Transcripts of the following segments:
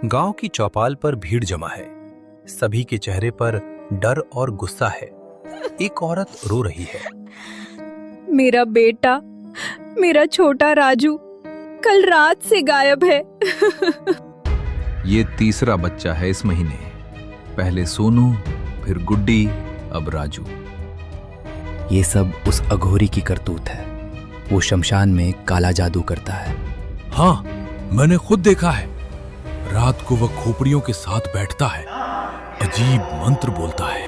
गांव की चौपाल पर भीड़ जमा है। सभी के चेहरे पर डर और गुस्सा है। एक औरत रो रही है। मेरा बेटा, मेरा छोटा राजू कल रात से गायब है। ये तीसरा बच्चा है इस महीने। पहले सोनू, फिर गुड्डी, अब राजू। ये सब उस अघोरी की करतूत है। वो शमशान में काला जादू करता है। हाँ, मैंने खुद देखा है। रात को वह खोपड़ियों के साथ बैठता है, अजीब मंत्र बोलता है।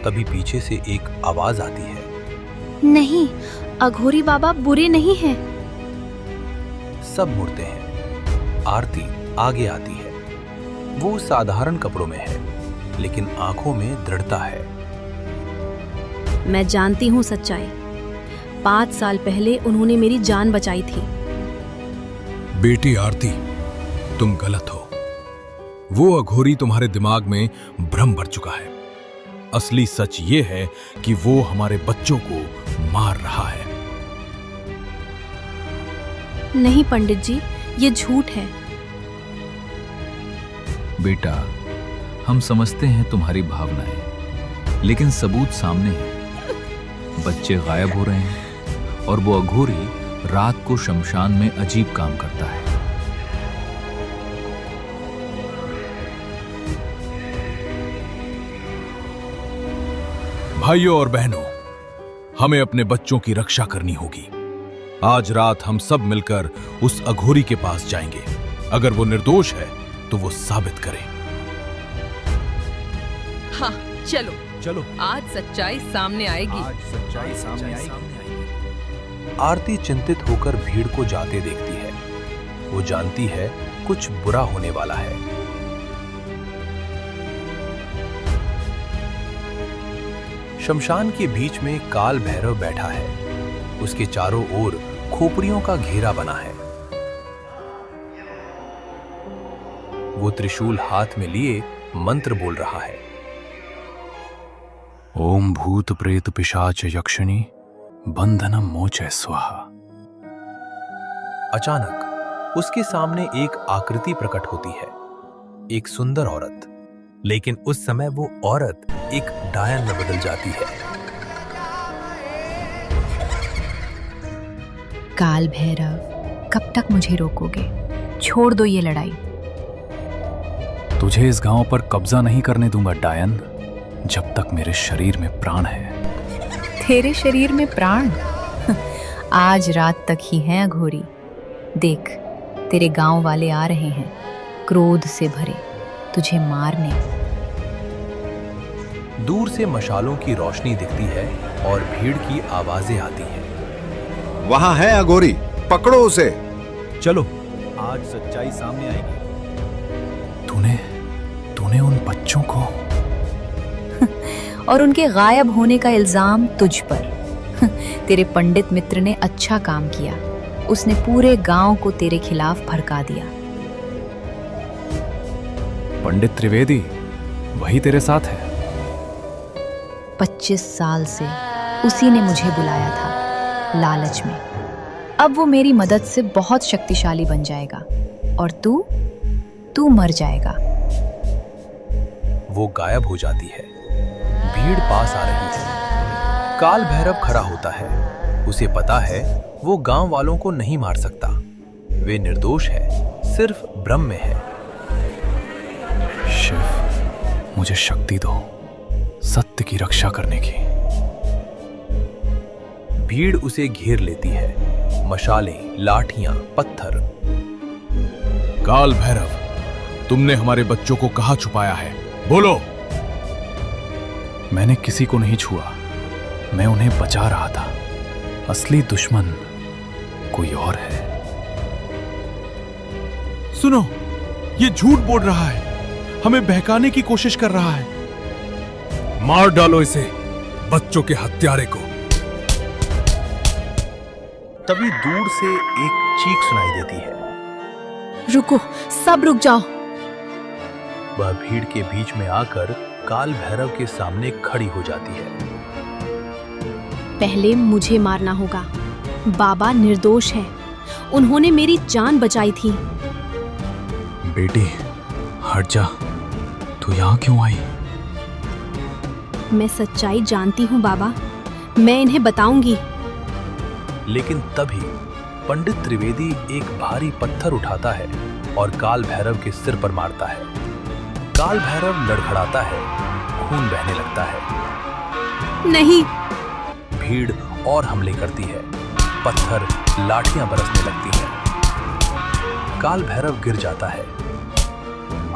तभी पीछे से एक आवाज आती है। नहीं, अघोरी बाबा बुरे नहीं हैं। सब मुड़ते हैं। आरती आगे आती है। वो साधारण कपड़ों में है, लेकिन आंखों में दृढ़ता है। मैं जानती हूँ सच्चाई। 5 साल पहले उन्होंने मेरी जान बचाई थी। बेटी आरती, तुम गलत हो। वो अघोरी तुम्हारे दिमाग में भ्रम भर चुका है। असली सच ये है कि वो हमारे बच्चों को मार रहा है। नहीं पंडित जी, ये झूठ है। बेटा, हम समझते हैं तुम्हारी भावनाएं, लेकिन सबूत सामने है। बच्चे गायब हो रहे हैं और वो अघोरी रात को शमशान में अजीब काम करता है। भाइयों और बहनों, हमें अपने बच्चों की रक्षा करनी होगी। आज रात हम सब मिलकर उस अघोरी के पास जाएंगे। अगर वो निर्दोष है तो वो साबित करें। हाँ, चलो चलो, आज सच्चाई सामने आएगी। आरती चिंतित होकर भीड़ को जाते देखती है। वो जानती है कुछ बुरा होने वाला है। शमशान के बीच में काल भैरव बैठा है। उसके चारों ओर खोपड़ियों का घेरा बना है। वो त्रिशूल हाथ में लिए मंत्र बोल रहा है। ओम भूत प्रेत पिशाच यक्षिणी बंधनम मोचय स्वाहा। अचानक उसके सामने एक आकृति प्रकट होती है, एक सुंदर औरत। लेकिन उस समय वो औरत एक डायन में बदल जाती है। काल भैरव, कब तक मुझे रोकोगे? छोड़ दो ये लड़ाई। तुझे इस गांव पर कब्जा नहीं करने दूंगा डायन, जब तक मेरे शरीर में प्राण है। तेरे शरीर में प्राण? आज रात तक ही है अघोरी। देख, तेरे गांव वाले आ रहे हैं, क्रोध से भरे, तुझे मारने। दूर से मशालों की रोशनी दिखती है और भीड़ की आवाजें आती हैं। वहां है अघोरी, पकड़ो उसे। चलो, आज सच्चाई सामने आएगी। तूने उन बच्चों को और उनके गायब होने का इल्जाम तुझ पर। तेरे पंडित मित्र ने अच्छा काम किया। उसने पूरे गांव को तेरे खिलाफ भड़का दिया। पंडित त्रिवेदी वही तेरे साथ है? 25 साल से उसी ने मुझे बुलाया था, लालच में। अब वो मेरी मदद से बहुत शक्तिशाली बन जाएगा और तू मर जाएगा। वो गायब हो जाती है। भीड़ पास आ रही है। काल भैरव खड़ा होता है। उसे पता है वो गांव वालों को नहीं मार सकता। वे निर्दोष है, सिर्फ भ्रम में है। शिव, मुझे शक्ति दो सत्य की रक्षा करने की। भीड़ उसे घेर लेती है। मशालें, लाठियां, पत्थर। काल भैरव, तुमने हमारे बच्चों को कहां छुपाया है? बोलो। मैंने किसी को नहीं छुआ, मैं उन्हें बचा रहा था। असली दुश्मन कोई और है। सुनो, ये झूठ बोल रहा है, हमें बहकाने की कोशिश कर रहा है। मार डालो इसे, बच्चों के हत्यारे को। तभी दूर से एक चीख सुनाई देती है। रुको, सब रुक जाओ। वह भीड़ के बीच में आकर काल भैरव के सामने खड़ी हो जाती है। पहले मुझे मारना होगा। बाबा निर्दोष है, उन्होंने मेरी जान बचाई थी। बेटी हट जा, तू यहाँ क्यों आई? मैं सच्चाई जानती हूँ बाबा, मैं इन्हें बताऊंगी। लेकिन तभी पंडित त्रिवेदी एक भारी पत्थर उठाता है और काल भैरव के सिर पर मारता है। काल भैरव लड़खड़ाता है, खून बहने लगता है। नहीं। भीड़ और हमले करती है, पत्थर लाठियां बरसने लगती हैं। काल भैरव गिर जाता है।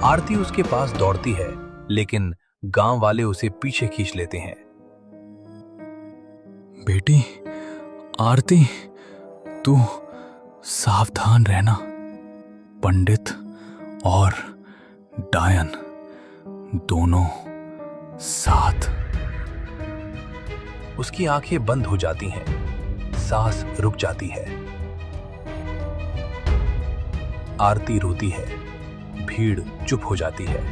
आरती उसके पास दौड़ती है, लेकिन गांव वाले उसे पीछे खींच लेते हैं। बेटी आरती, तू सावधान रहना। पंडित और डायन दोनों साथ। उसकी आंखें बंद हो जाती हैं, सांस रुक जाती है। आरती रोती है, भीड़ चुप हो जाती है।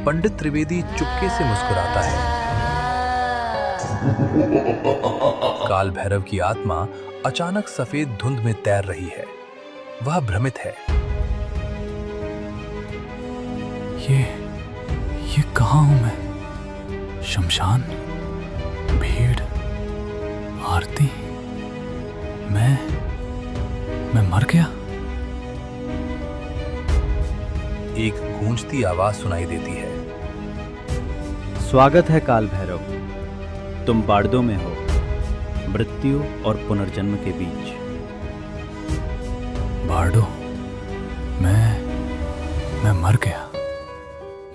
पंडित त्रिवेदी चुपके से मुस्कुराता है। काल भैरव की आत्मा अचानक सफेद धुंध में तैर रही है। वह भ्रमित है। ये कहाँ हूं मैं? शमशान, भीड़, आरती, मैं मर गया। एक गूंजती आवाज सुनाई देती है। स्वागत है काल भैरव, तुम बाड़दों में हो, मृत्यु और पुनर्जन्म के बीच। बार्डो, मैं मर गया,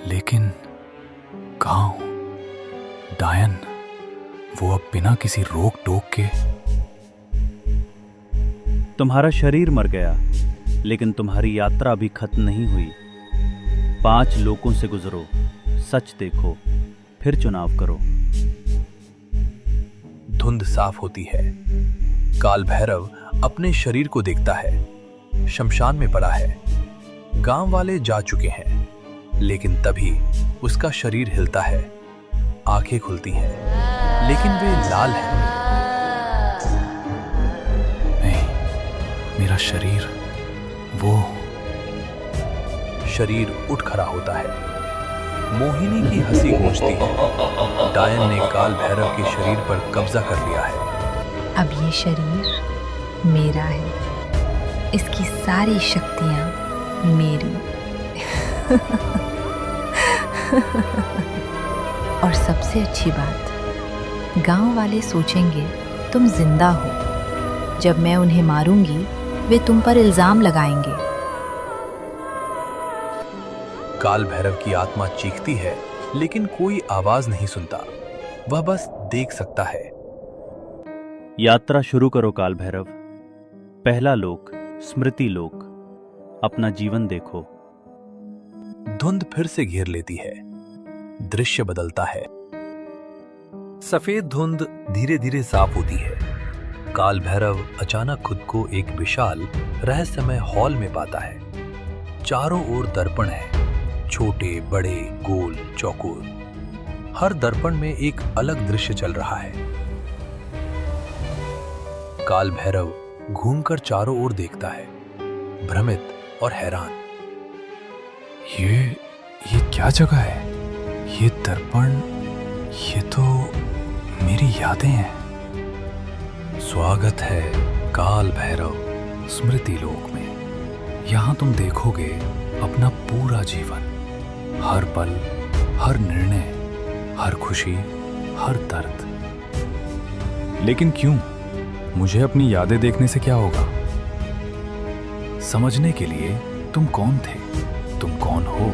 लेकिन कहाँ हूं? डायन, वो अब बिना किसी रोक टोक के। तुम्हारा शरीर मर गया, लेकिन तुम्हारी यात्रा अभी खत्म नहीं हुई। 5 लोकों से गुजरो, सच देखो, फिर चुनाव करो। धुंध साफ होती है। काल भैरव अपने शरीर को देखता है। शमशान में पड़ा है। गांव वाले जा चुके हैं, लेकिन तभी उसका शरीर हिलता है। आंखें खुलती हैं, लेकिन वे लाल हैं। नहीं, मेरा शरीर, वो शरीर उठ खड़ा होता है। मोहिनी की हंसी गूंजती है। डायन ने काल भैरव के शरीर पर कब्जा कर लिया है। अब ये शरीर मेरा है, इसकी सारी शक्तियां मेरी। और सबसे अच्छी बात, गांव वाले सोचेंगे तुम जिंदा हो। जब मैं उन्हें मारूंगी, वे तुम पर इल्जाम लगाएंगे। काल भैरव की आत्मा चीखती है, लेकिन कोई आवाज नहीं सुनता। वह बस देख सकता है। यात्रा शुरू करो काल भैरव। पहला लोक, स्मृति लोक। अपना जीवन देखो। धुंध फिर से घेर लेती है। दृश्य बदलता है। सफेद धुंध धीरे धीरे साफ होती है। काल भैरव अचानक खुद को एक विशाल रहस्यमय हॉल में पाता है। चारों ओर दर्पण है, छोटे बड़े गोल चौकोर। हर दर्पण में एक अलग दृश्य चल रहा है। काल भैरव घूमकर चारों ओर देखता है, भ्रमित और हैरान। ये क्या जगह है? ये दर्पण, ये तो मेरी यादें हैं। स्वागत है काल भैरव स्मृति लोक में। यहाँ तुम देखोगे अपना पूरा जीवन, हर पल, हर निर्णय, हर खुशी, हर दर्द। लेकिन क्यों? मुझे अपनी यादें देखने से क्या होगा? समझने के लिए तुम कौन थे, तुम कौन हो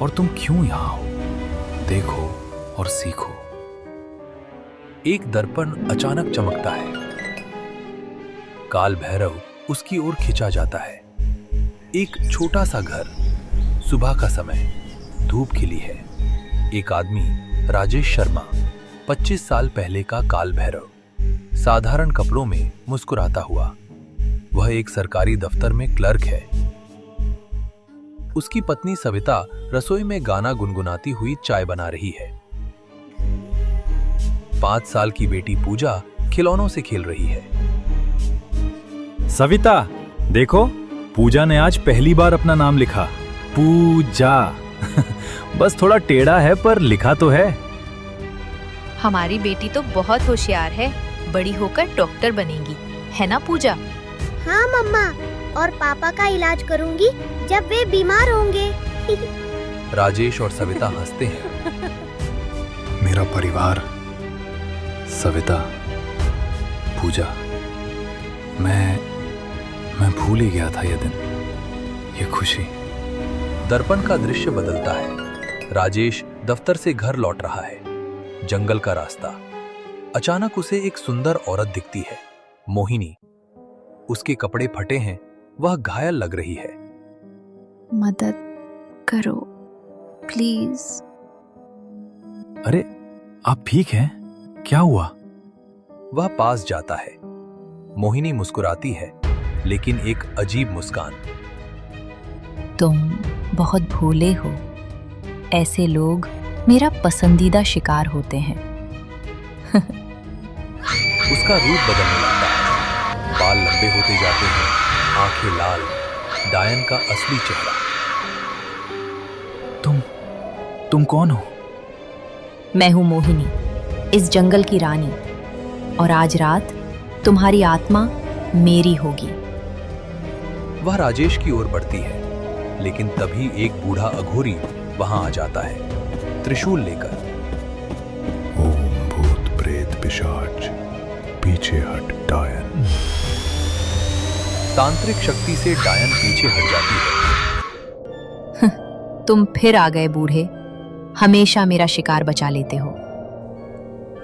और तुम क्यों यहाँ हो, देखो और सीखो। एक दर्पण अचानक चमकता है। काल भैरव उसकी ओर खिंचा जाता है। एक छोटा सा घर, सुबह का समय, धूप खिली है। एक आदमी, राजेश शर्मा, 25 साल पहले का काल भैरव, साधारण कपड़ों में मुस्कुराता हुआ। वह एक सरकारी दफ्तर में क्लर्क है। उसकी पत्नी सविता रसोई में गाना गुनगुनाती हुई चाय बना रही है। 5 साल की बेटी पूजा खिलौनों से खेल रही है। सविता, देखो, पूजा ने आज पहली बार अपना नाम लिखा, पूजा। बस थोड़ा टेढ़ा है पर लिखा तो है। हमारी बेटी तो बहुत होशियार है, बड़ी होकर डॉक्टर बनेगी, है ना पूजा? हाँ मम्मा, और पापा का इलाज करूंगी जब वे बीमार होंगे। राजेश और सविता हंसते हैं। मेरा परिवार, सविता, पूजा, मैं भूल ही गया था ये दिन, ये खुशी। दर्पण का दृश्य बदलता है। राजेश दफ्तर से घर लौट रहा है। जंगल का रास्ता। अचानक उसे एक सुंदर औरत दिखती है, मोहिनी। उसके कपड़े फटे हैं, वह घायल लग रही है। मदद करो प्लीज। अरे, आप ठीक हैं? क्या हुआ? वह पास जाता है। मोहिनी मुस्कुराती है, लेकिन एक अजीब मुस्कान। तुम बहुत भोले हो। ऐसे लोग मेरा पसंदीदा शिकार होते हैं। उसका रूप बदलने लगता है। बाल लंबे होते जाते हैं, आंखें लाल। डायन का असली चेहरा। तुम कौन हो? मैं हूं मोहिनी, इस जंगल की रानी, और आज रात तुम्हारी आत्मा मेरी होगी। वह राजेश की ओर बढ़ती है, लेकिन तभी एक बूढ़ा अघोरी वहां आ जाता है, त्रिशूल लेकर। ओम भूत प्रेत पिशाच, पीछे हट डायन। तांत्रिक शक्ति से डायन पीछे हट जाती है। तुम फिर आ गए बूढ़े, हमेशा मेरा शिकार बचा लेते हो।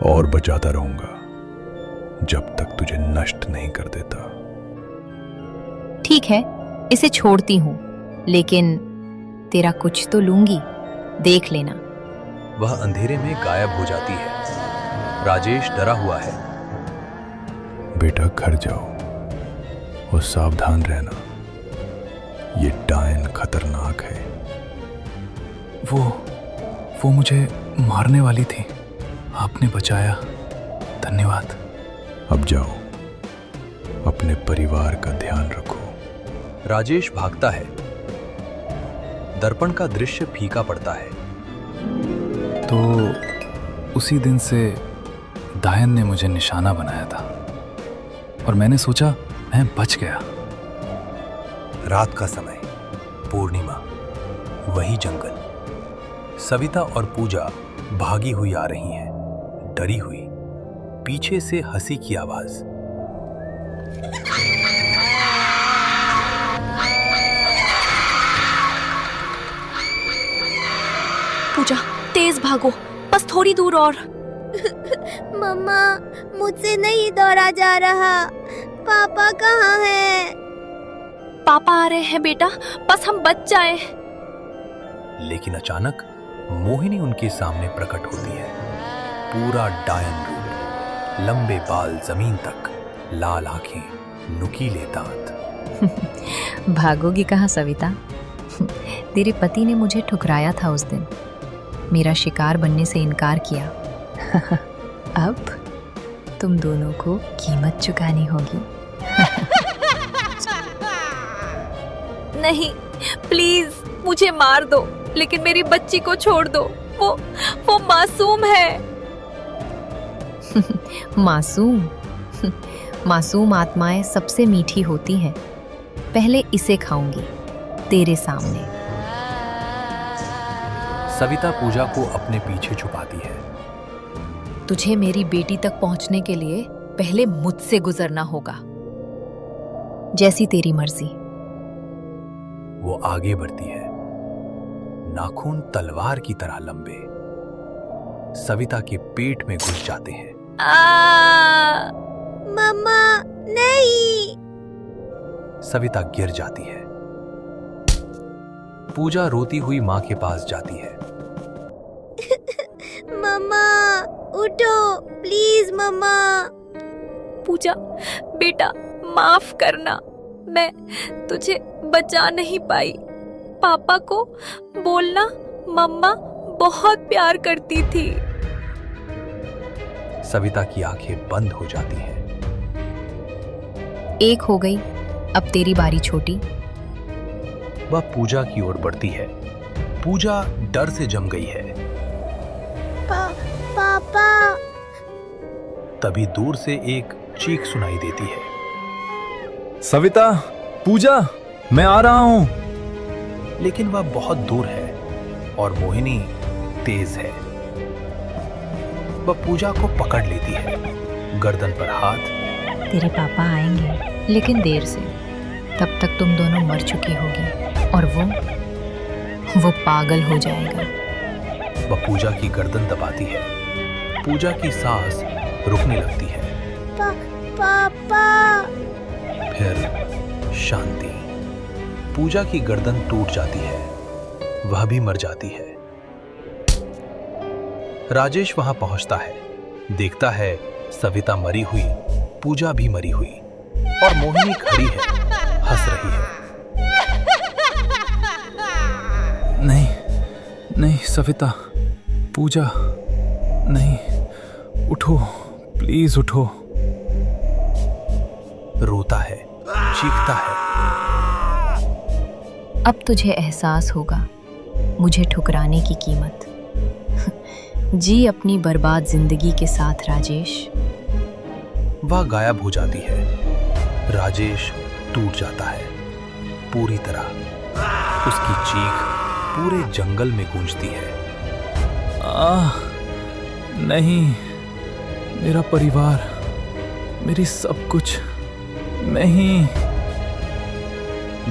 और बचाता रहूंगा जब तक तुझे नष्ट नहीं कर देता। ठीक है, इसे छोड़ती हूं, लेकिन तेरा कुछ तो लूंगी, देख लेना। वह अंधेरे में गायब हो जाती है। राजेश डरा हुआ है। बेटा, घर जाओ और सावधान रहना, ये डायन खतरनाक है। वो मुझे मारने वाली थी, आपने बचाया, धन्यवाद। अब जाओ, अपने परिवार का ध्यान रखो। राजेश भागता है। दर्पण का दृश्य फीका पड़ता है। तो उसी दिन से डायन ने मुझे निशाना बनाया था, और मैंने सोचा मैं बच गया। रात का समय, पूर्णिमा, वही जंगल। सविता और पूजा भागी हुई आ रही हैं, डरी हुई। पीछे से हंसी की आवाज। पूजा, तेज भागो, बस थोड़ी दूर और। मम्मा, मुझसे नहीं दौड़ा जा रहा। पापा कहाँ हैं? पापा आ रहे हैं बेटा, बस हम बच जाएं। लेकिन अचानक मोहिनी उनके सामने प्रकट होती है। पूरा डायन रूप, लंबे बाल जमीन तक, लाल आंखें, नुकीले दांत। भागोगी कहाँ सविता? तेरे पति ने मुझे ठुकराया था उस दिन, मेरा शिकार बनने से इनकार किया। अब तुम दोनों को कीमत चुकानी होगी। नहीं, प्लीज मुझे मार दो, लेकिन मेरी बच्ची को छोड़ दो। वो मासूम है। मासूम? मासूम आत्माएं सबसे मीठी होती हैं। पहले इसे खाऊंगी तेरे सामने। सविता पूजा को अपने पीछे छुपाती है। तुझे मेरी बेटी तक पहुंचने के लिए पहले मुझसे गुजरना होगा। जैसी तेरी मर्जी। वो आगे बढ़ती है, नाखून तलवार की तरह लंबे, सविता के पेट में घुस जाते हैं। मम्मा, नहीं। सविता गिर जाती है। पूजा रोती हुई मां के पास जाती है। मम्मा, उठो प्लीज मम्मा। पूजा बेटा, माफ करना, मैं तुझे बचा नहीं पाई। पापा को बोलना मम्मा बहुत प्यार करती थी। सविता की आंखें बंद हो जाती हैं। एक हो गई, अब तेरी बारी छोटी। वह पूजा की ओर बढ़ती है। पूजा डर से जम गई है। पापा। तभी दूर से एक चीख सुनाई देती है। सविता, पूजा, मैं आ रहा हूं। लेकिन वह बहुत दूर है और मोहिनी तेज है। वह पूजा को पकड़ लेती है, गर्दन पर हाथ। तेरे पापा आएंगे, लेकिन देर से। तब तक तुम दोनों मर चुकी होगी और वो पागल हो जाएगा। वह पूजा की गर्दन दबाती है। पूजा की सांस रुकने लगती है। पापा। फिर शांति। पूजा की गर्दन टूट जाती है। वह भी मर जाती है। राजेश वहां पहुंचता है, देखता है सविता मरी हुई, पूजा भी मरी हुई और मोहिनी खड़ी है, हंस रही है। नहीं, नहीं सविता, पूजा, नहीं, उठो, प्लीज उठो। रोता है, चीखता है। अब तुझे एहसास होगा मुझे ठुकराने की कीमत। जी अपनी बर्बाद जिंदगी के साथ राजेश। वह गायब हो जाती है। राजेश टूट जाता है पूरी तरह। उसकी चीख पूरे जंगल में गूंजती है। नहीं, मेरा परिवार, मेरी सब कुछ, नहीं।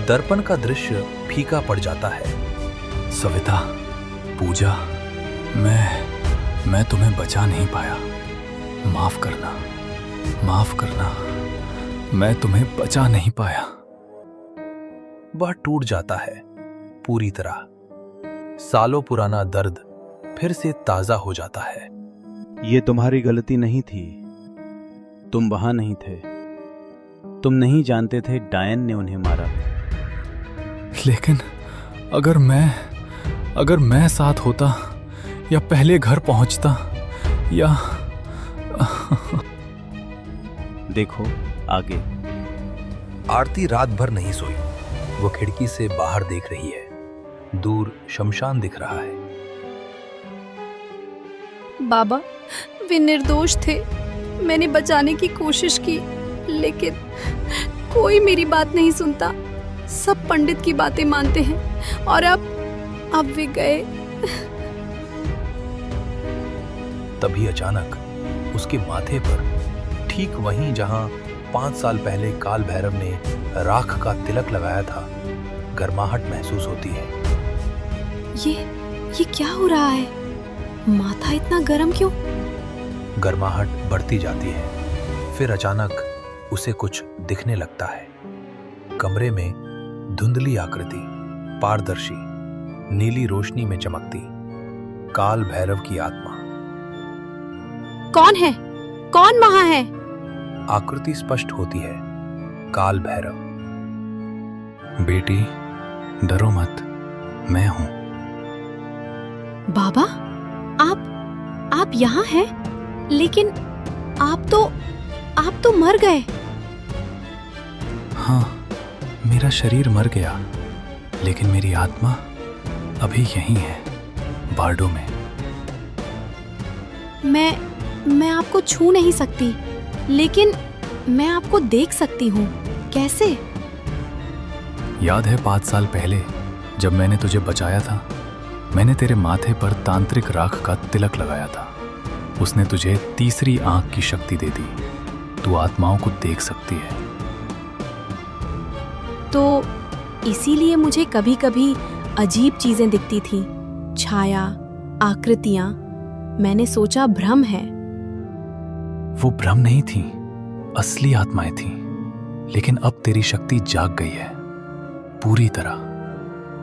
दर्पण का दृश्य फीका पड़ जाता है। सविता, पूजा, मैं तुम्हें बचा नहीं पाया। माफ करना, माफ करना, मैं तुम्हें बचा नहीं पाया। वह टूट जाता है पूरी तरह। सालों पुराना दर्द फिर से ताजा हो जाता है। ये तुम्हारी गलती नहीं थी। तुम वहां नहीं थे। तुम नहीं जानते थे डायन ने उन्हें मारा। लेकिन अगर मैं साथ होता या पहले घर पहुंचता या देखो आगे। आरती रात भर नहीं सोई। वो खिड़की से बाहर देख रही है। दूर शमशान दिख रहा है। बाबा, वे निर्दोष थे। मैंने बचाने की कोशिश की, लेकिन कोई मेरी बात नहीं सुनता। सब पंडित की बातें मानते हैं और अब वे गए। तभी अचानक उसके माथे पर, ठीक वहीं जहां 5 साल पहले काल भैरव ने राख का तिलक लगाया था, गर्माहट महसूस होती है। ये क्या हो रहा है? माथा इतना गर्म क्यों? गर्माहट बढ़ती जाती है। फिर अचानक उसे कुछ दिखने लगता है। कमरे में धुंधली आकृति, पारदर्शी, नीली रोशनी में चमकती, काल भैरव की आत्मा। कौन है? कौन वहां है? आकृति स्पष्ट होती है। काल भैरव। बेटी, डरो मत, मैं हूं। बाबा, आप यहाँ हैं? लेकिन आप तो मर गए। हाँ, मेरा शरीर मर गया, लेकिन मेरी आत्मा अभी यहीं है, बार्डो में। मैं आपको छू नहीं सकती, लेकिन मैं आपको देख सकती हूँ। कैसे? याद है 5 साल पहले जब मैंने तुझे बचाया था? मैंने तेरे माथे पर तांत्रिक राख का तिलक लगाया था। उसने तुझे तीसरी आंख की शक्ति दे दी। तू आत्माओं को देख सकती है। तो इसीलिए मुझे कभी कभी अजीब चीजें दिखती थी, छाया, आकृतियां। मैंने सोचा भ्रम है। वो भ्रम नहीं थी, असली आत्माएं थीं। लेकिन अब तेरी शक्ति जाग गई है पूरी तरह,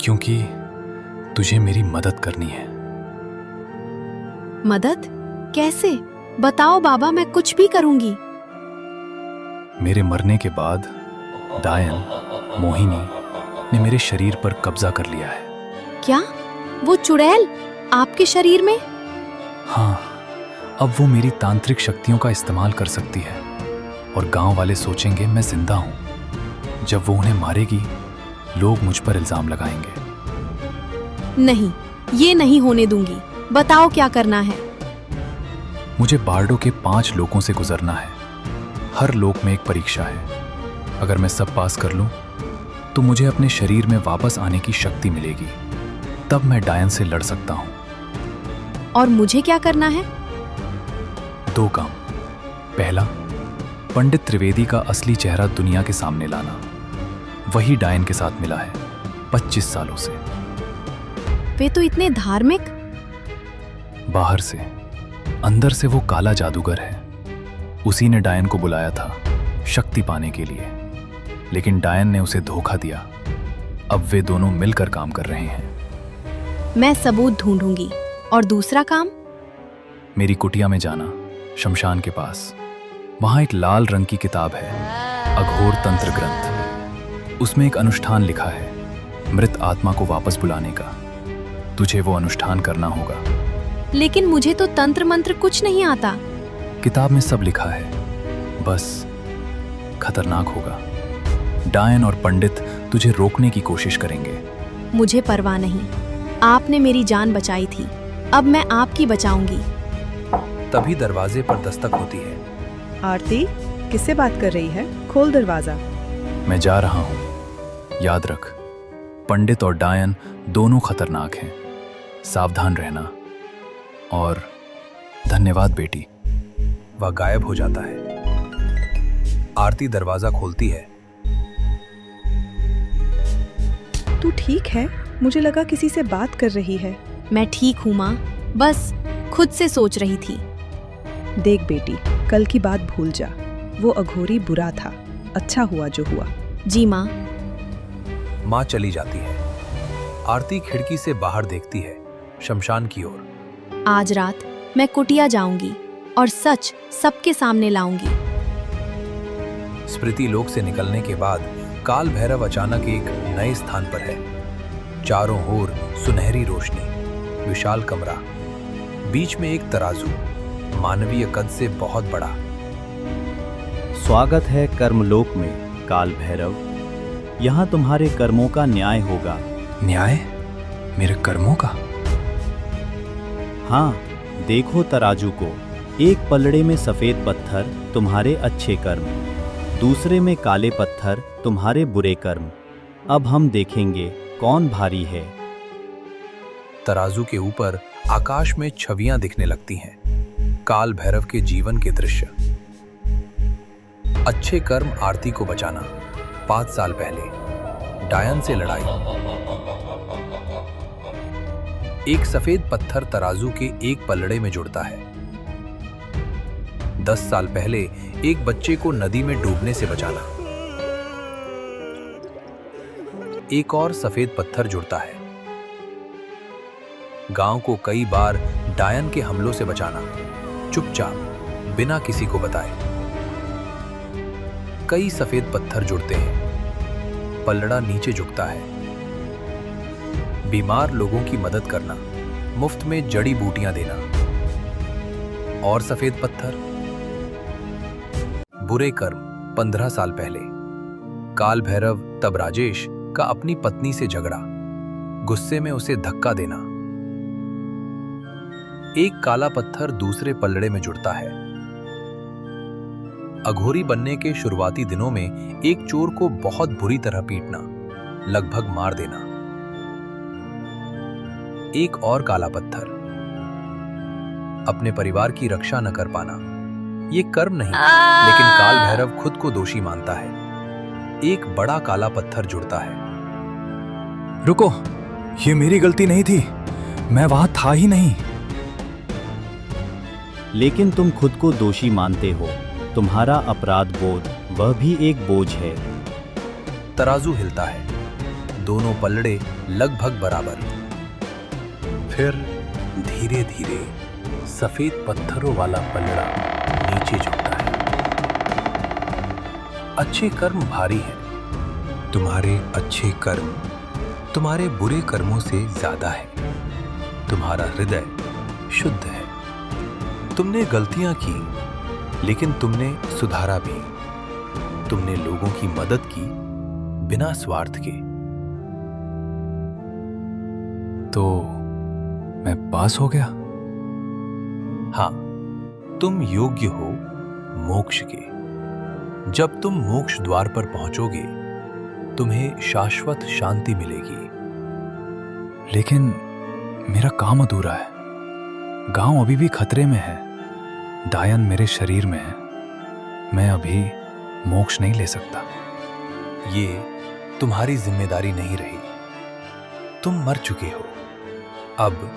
क्योंकि तुझे मेरी मदद करनी है। मदद? कैसे? बताओ बाबा, मैं कुछ भी करूंगी। मेरे मरने के बाद डायन, मोहिनी ने मेरे शरीर पर कब्जा कर लिया है। क्या? वो चुड़ैल आपके शरीर में? हाँ, अब वो मेरी तांत्रिक शक्तियों का इस्तेमाल कर सकती है और गांव वाले सोचेंगे मैं जिंदा हूं। जब वो उन्हें मारेगी, लोग मुझ पर इल्जाम लगाएंगे। नहीं, ये नहीं होने दूंगी। बताओ क्या करना है। मुझे बार्डो के 5 लोकों से गुजरना है। हर लोक में एक परीक्षा है। अगर मैं सब पास कर लूं, तो मुझे अपने शरीर में वापस आने की शक्ति मिलेगी। तब मैं डायन से लड़ सकता हूं। और मुझे क्या करना है? 2 काम। पहला, पंडित त्रिवेदी का असली चेहरा दुनिया के सामने लाना। वही डायन के साथ मिला है 25 सालों से। वे तो इतने धार्मिक। बाहर से, अंदर से वो काला जादूगर है। उसी ने डायन को बुलाया था शक्ति पाने के लिए, लेकिन डायन ने उसे धोखा दिया। अब वे दोनों मिलकर काम कर रहे हैं। मैं सबूत ढूंढूंगी। और दूसरा काम? मेरी कुटिया में जाना, शमशान के पास। वहां एक लाल रंग की किताब है, अघोर तंत्र ग्रंथ। उसमें एक अनुष्ठान लिखा है, मृत आत्मा को वापस बुलाने का। तुझे वो अनुष्ठान करना होगा। लेकिन मुझे तो तंत्र मंत्र कुछ नहीं आता। किताब में सब लिखा है, बस खतरनाक होगा। डायन और पंडित तुझे रोकने की कोशिश करेंगे। मुझे परवाह नहीं। आपने मेरी जान बचाई थी, अब मैं आपकी बचाऊंगी। तभी दरवाजे पर दस्तक होती है। आरती, किससे बात कर रही है? खोल दरवाजा। मैं जा रहा हूं। याद रख, पंडित और डायन दोनों खतरनाक हैं। सावधान रहना। और धन्यवाद बेटी। वह गायब हो जाता है। आरती दरवाजा खोलती है। तू ठीक है? मुझे लगा किसी से बात कर रही है। मैं ठीक हूँ माँ, बस खुद से सोच रही थी। देख बेटी, कल की बात भूल जा। वो अघोरी बुरा था, अच्छा हुआ जो हुआ। जी माँ। माँ चली जाती है। आरती खिड़की से बाहर देखती है, शमशान की ओर। आज रात मैं कुटिया जाऊंगी और सच सबके सामने लाऊंगी। स्मृति लोक से निकलने के बाद काल भैरव अचानक एक नए स्थान पर है। चारों ओर सुनहरी रोशनी, विशाल कमरा, बीच में एक तराजू, मानवीय कद से बहुत बड़ा। स्वागत है कर्मलोक में काल भैरव। यहाँ तुम्हारे कर्मों का न्याय होगा। न्याय? मेरे कर्मों का? हाँ, देखो तराजू को। एक पलड़े में सफेद पत्थर तुम्हारे अच्छे कर्म, दूसरे में काले पत्थर तुम्हारे बुरे कर्म। अब हम देखेंगे कौन भारी है। तराजू के ऊपर आकाश में छवियां दिखने लगती हैं, काल भैरव के जीवन के दृश्य। अच्छे कर्म आरती को बचाना, 5 साल पहले डायन से लड़ाई। एक सफेद पत्थर तराजू के एक पलड़े में जुड़ता है। 10 साल पहले एक बच्चे को नदी में डूबने से बचाना। एक और सफेद पत्थर जुड़ता है। गांव को कई बार डायन के हमलों से बचाना, चुपचाप, बिना किसी को बताए। कई सफेद पत्थर जुड़ते हैं, पलड़ा नीचे झुकता है। बीमार लोगों की मदद करना, मुफ्त में जड़ी बूटियां देना। और सफेद पत्थर, बुरे कर्म। 15 साल पहले काल भैरव तब राजेश का अपनी पत्नी से झगड़ा, गुस्से में उसे धक्का देना। एक काला पत्थर दूसरे पलड़े में जुड़ता है। अघोरी बनने के शुरुआती दिनों में एक चोर को बहुत बुरी तरह पीटना, लगभग मार देना। एक और काला पत्थर, अपने परिवार की रक्षा न कर पाना। ये कर्म नहीं, लेकिन काल भैरव खुद को दोषी मानता है। एक बड़ा काला पत्थर जुड़ता है। रुको, ये मेरी गलती नहीं थी, मैं वहां था ही नहीं। लेकिन तुम खुद को दोषी मानते हो। तुम्हारा अपराध बोध, वह भी एक बोझ है। तराजू हिलता है, दोनों पलड़े लगभग बराबर। फिर धीरे धीरे सफेद पत्थरों वाला पलड़ा नीचे झुकता है। अच्छे कर्म भारी हैं, तुम्हारे अच्छे कर्म तुम्हारे बुरे कर्मों से ज्यादा है। तुम्हारा हृदय शुद्ध है। तुमने गलतियां की, लेकिन तुमने सुधारा भी। तुमने लोगों की मदद की बिना स्वार्थ के। तो मैं पास हो गया? हाँ, तुम योग्य हो मोक्ष के। जब तुम मोक्ष द्वार पर पहुंचोगे, तुम्हें शाश्वत शांति मिलेगी। लेकिन मेरा काम अधूरा है। गांव अभी भी खतरे में है। डायन मेरे शरीर में है। मैं अभी मोक्ष नहीं ले सकता। ये तुम्हारी जिम्मेदारी नहीं रही। तुम मर चुके हो। अब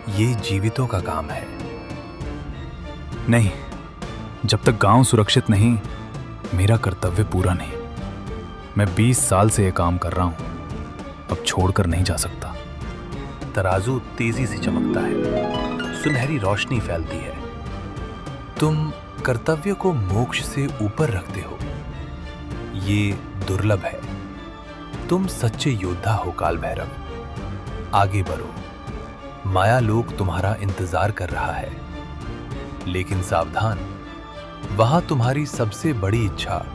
ये जीवितों का काम है। नहीं, जब तक गांव सुरक्षित नहीं, मेरा कर्तव्य पूरा नहीं। मैं 20 साल से यह काम कर रहा हूं। अब छोड़कर नहीं जा सकता। तराजू तेजी से चमकता है। सुनहरी रोशनी फैलती है। तुम कर्तव्य को मोक्ष से ऊपर रखते हो। ये दुर्लभ है। तुम सच्चे योद्धा हो काल भैरव। आगे बढ़ो। माया लोक तुम्हारा इंतजार कर रहा है। लेकिन सावधान, वहां तुम्हारी सबसे बड़ी इच्छा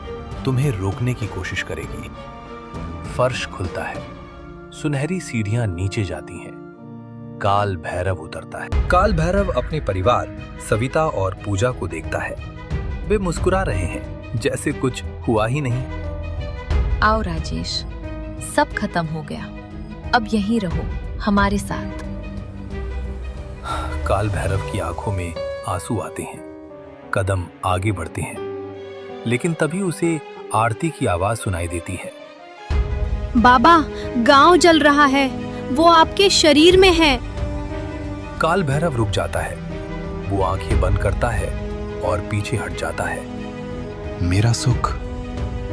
तुम्हें रोकने की कोशिश करेगी। फर्श खुलता है। सुनहरी सीढ़ियां नीचे जाती हैं। काल भैरव उतरता है। काल भैरव अपने परिवार सविता और पूजा को देखता है। वे मुस्कुरा रहे हैं, जैसे कुछ हुआ ही नहीं। आओ राजेश, सब खत्म हो गया। अब यहीं रहो हमारे साथ। काल भैरव की आंखों में आंसू आते हैं। कदम आगे बढ़ते हैं, लेकिन तभी उसे आरती की आवाज सुनाई देती है। बाबा, गांव जल रहा है। वो आपके शरीर में है। काल भैरव रुक जाता है। वो आंखें बंद करता है और पीछे हट जाता है। मेरा सुख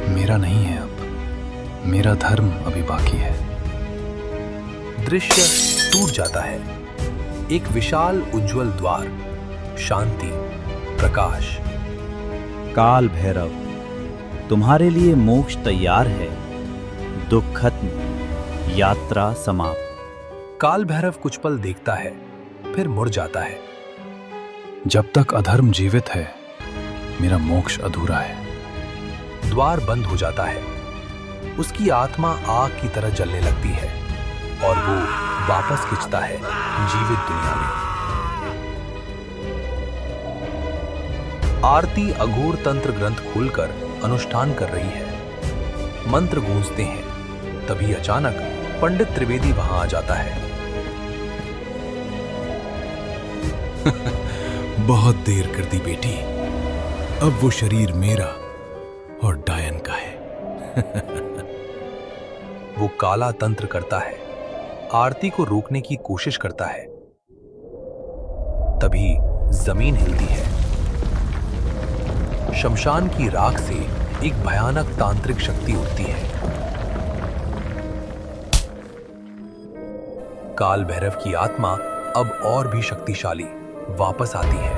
मेरा नहीं है। अब मेरा धर्म अभी बाकी है। दृश्य टूट जाता है। एक विशाल उज्जवल द्वार, शांति, प्रकाश। काल भैरव, तुम्हारे लिए मोक्ष तैयार है। दुख खत्म, यात्रा समाप्त। काल भैरव कुछ पल देखता है, फिर मुड़ जाता है। जब तक अधर्म जीवित है, मेरा मोक्ष अधूरा है। द्वार बंद हो जाता है। उसकी आत्मा आग की तरह जलने लगती है और वो वापस खिंचता है जीवित दुनिया में। आरती अघोर तंत्र ग्रंथ खोलकर अनुष्ठान कर रही है। मंत्र गूंजते हैं। तभी अचानक पंडित त्रिवेदी वहां आ जाता है। बहुत देर कर दी बेटी। अब वो शरीर मेरा और डायन का है। वो काला तंत्र करता है। आरती को रोकने की कोशिश करता है। तभी जमीन हिलती है। शमशान की राख से एक भयानक तांत्रिक शक्ति उठती है। काल भैरव की आत्मा अब और भी शक्तिशाली वापस आती है।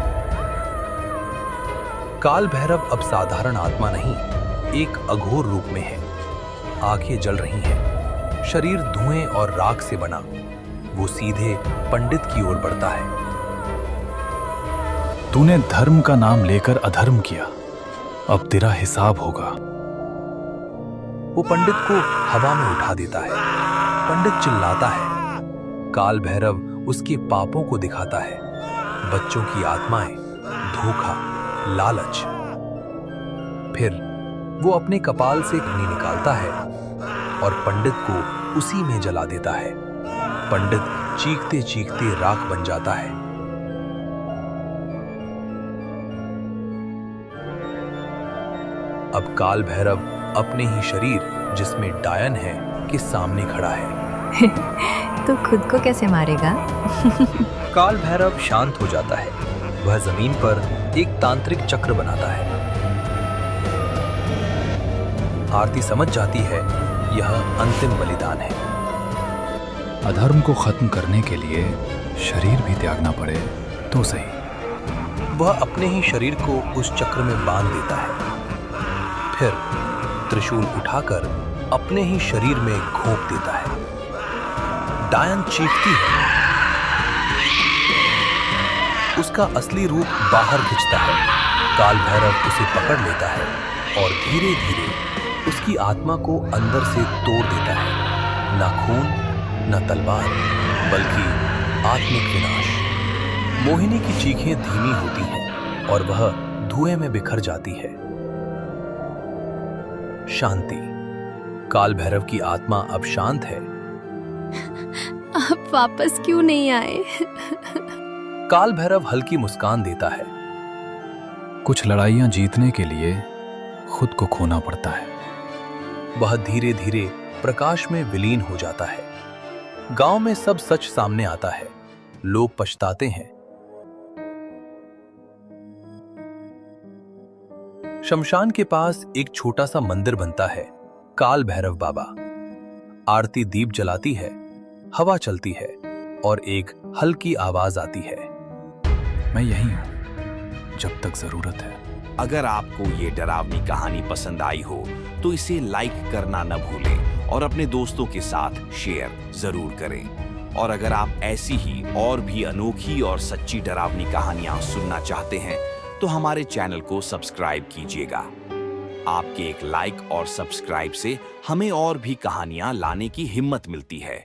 काल भैरव अब साधारण आत्मा नहीं, एक अघोर रूप में है। आंखें जल रही हैं। शरीर धुएं और राख से बना। वो सीधे पंडित की ओर बढ़ता है। तूने धर्म का नाम लेकर अधर्म किया। अब तेरा हिसाब होगा। वो पंडित को हवा में उठा देता है। पंडित चिल्लाता है। काल भैरव उसके पापों को दिखाता है। बच्चों की आत्माएं, धोखा, लालच। फिर वो अपने कपाल से अग्नि निकालता है और पंडित को उसी में जला देता है। पंडित चीखते चीखते राख बन जाता है। अब काल भैरव अपने ही शरीर, जिसमें डायन है, के सामने खड़ा है। तो खुद को कैसे मारेगा? काल भैरव शांत हो जाता है। वह जमीन पर एक तांत्रिक चक्र बनाता है। आरती समझ जाती है यह अंतिम बलिदान है। अधर्म को खत्म करने के लिए शरीर भी त्यागना पड़े तो सही। वह अपने ही शरीर को उस चक्र में बांध देता है। फिर त्रिशूल उठाकर अपने ही शरीर में घोंप देता है। डायन चीखती है, उसका असली रूप बाहर खिंचता है। काल भैरव उसे पकड़ लेता है और धीरे धीरे उसकी आत्मा को अंदर से तोड़ देता है। ना खून, ना तलवार, बल्कि आत्मिक विनाश। मोहिनी की चीखें धीमी होती हैं और वह धुएं में बिखर जाती है। शांति। काल भैरव की आत्मा अब शांत है। आप वापस क्यों नहीं आए? काल भैरव हल्की मुस्कान देता है। कुछ लड़ाइयां जीतने के लिए खुद को खोना पड़ता है। वह धीरे धीरे प्रकाश में विलीन हो जाता है। गांव में सब सच सामने आता है। लोग पछताते हैं। शमशान के पास एक छोटा सा मंदिर बनता है। काल भैरव बाबा। आरती दीप जलाती है, हवा चलती है और एक हल्की आवाज आती है, मैं यहीं हूं जब तक जरूरत है। अगर आपको ये डरावनी कहानी पसंद आई हो तो इसे लाइक करना न भूलें और अपने दोस्तों के साथ शेयर जरूर करें। और अगर आप ऐसी ही और भी अनोखी और सच्ची डरावनी कहानियां सुनना चाहते हैं तो हमारे चैनल को सब्सक्राइब कीजिएगा। आपके एक लाइक और सब्सक्राइब से हमें और भी कहानियां लाने की हिम्मत मिलती है।